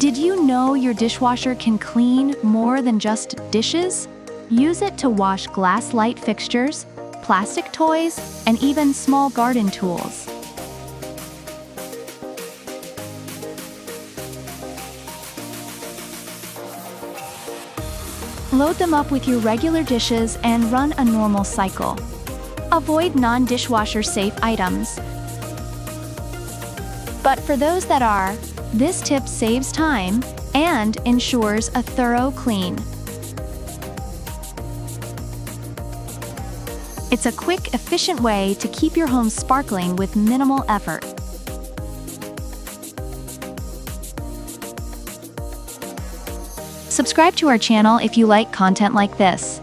Did you know your dishwasher can clean more than just dishes? Use it to wash glass light fixtures, plastic toys, and even small garden tools. Load them up with your regular dishes and run a normal cycle. Avoid non-dishwasher-safe items. But for those that are, this tip saves time and ensures a thorough clean. It's a quick, efficient way to keep your home sparkling with minimal effort. Subscribe to our channel if you like content like this.